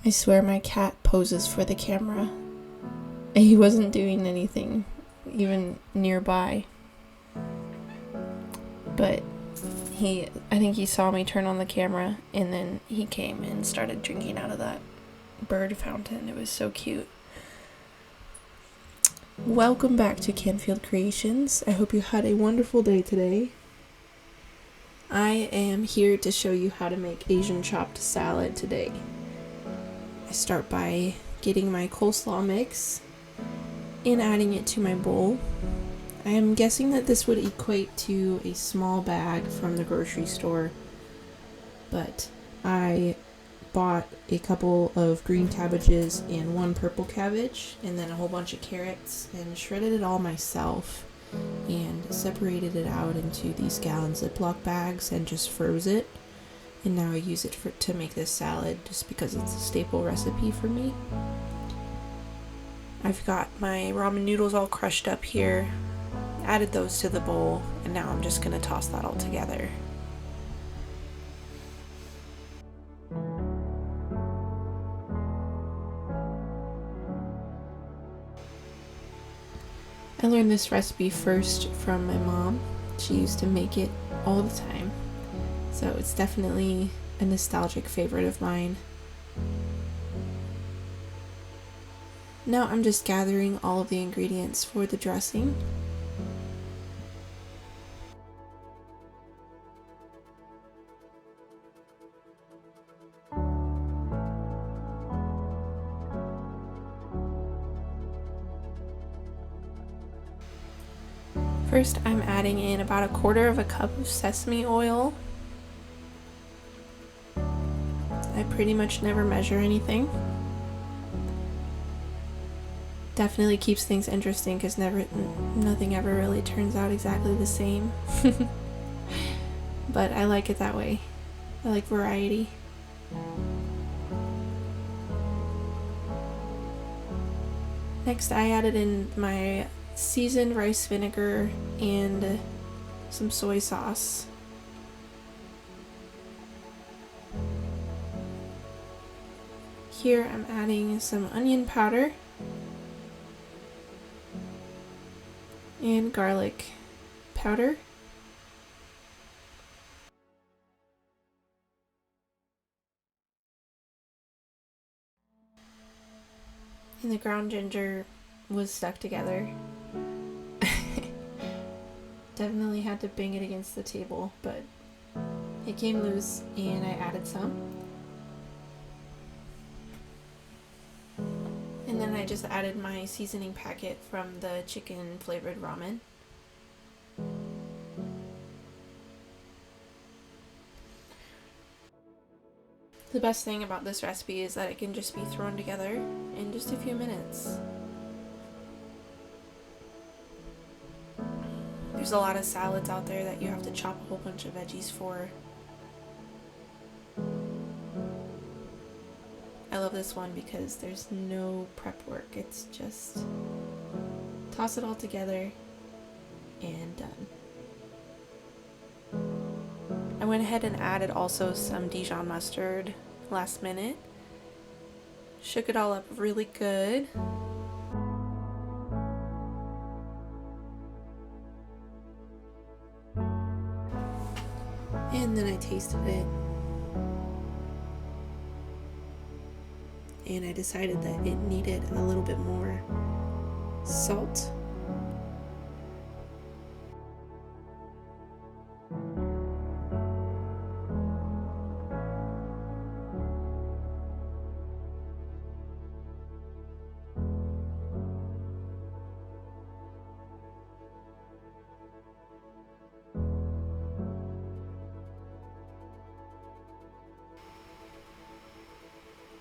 I swear my cat poses for the camera. He wasn't doing anything even nearby. But I think he saw me turn on the camera, and then he came and started drinking out of that bird fountain. It was so cute. Welcome back to Canfield Creations. I hope you had a wonderful day today. I am here to show you how to make Asian chopped salad today. I start by getting my coleslaw mix and adding it to my bowl. I am guessing that this would equate to a small bag from the grocery store, but I bought a couple of green cabbages and one purple cabbage, and then a whole bunch of carrots, and shredded it all myself and separated it out into these gallon Ziploc bags and just froze it. And now I use it to make this salad just because it's a staple recipe for me. I've got my ramen noodles all crushed up here, added those to the bowl, and now I'm just going to toss that all together. I learned this recipe first from my mom. She used to make it all the time, so it's definitely a nostalgic favorite of mine. Now I'm just gathering all of the ingredients for the dressing. First, I'm adding in about a quarter of a cup of sesame oil. I pretty much never measure anything. Definitely keeps things interesting because nothing ever really turns out exactly the same. But I like it that way. I like variety. Next, I added in my seasoned rice vinegar and some soy sauce. Here I'm adding some onion powder and garlic powder. And the ground ginger was stuck together. Definitely had to bang it against the table, but it came loose and I added some. And then I just added my seasoning packet from the chicken flavored ramen. The best thing about this recipe is that it can just be thrown together in just a few minutes. There's a lot of salads out there that you have to chop a whole bunch of veggies for. I love this one because there's no prep work. It's just toss it all together and done. I went ahead and added also some Dijon mustard last minute. Shook it all up really good. And then I tasted it. And I decided that it needed a little bit more salt.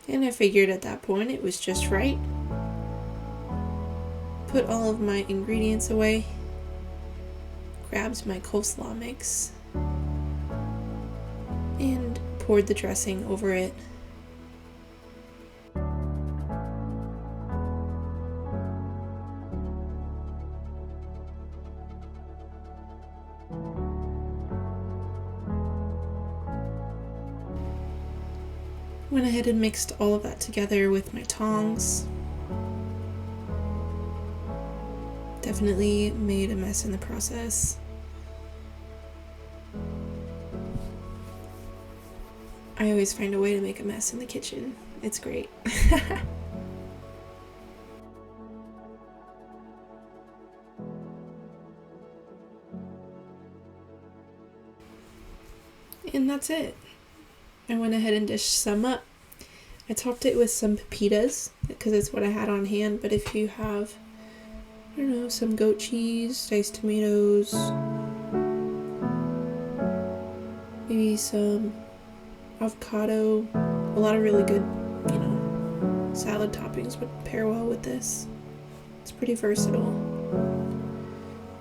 And I figured at that point it was just right. Put all of my ingredients away, grabbed my coleslaw mix, and poured the dressing over it. Went ahead and mixed all of that together with my tongs. Definitely made a mess in the process. I always find a way to make a mess in the kitchen. It's great. And that's it. I went ahead and dished some up. I topped it with some pepitas because it's what I had on hand, but if you have, I don't know, some goat cheese, diced tomatoes, maybe some avocado, a lot of really good, salad toppings would pair well with this. It's pretty versatile.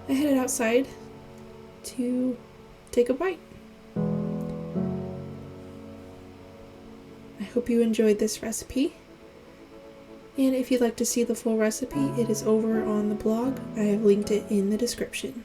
I headed outside to take a bite. I hope you enjoyed this recipe. And if you'd like to see the full recipe, it is over on the blog. I have linked it in the description.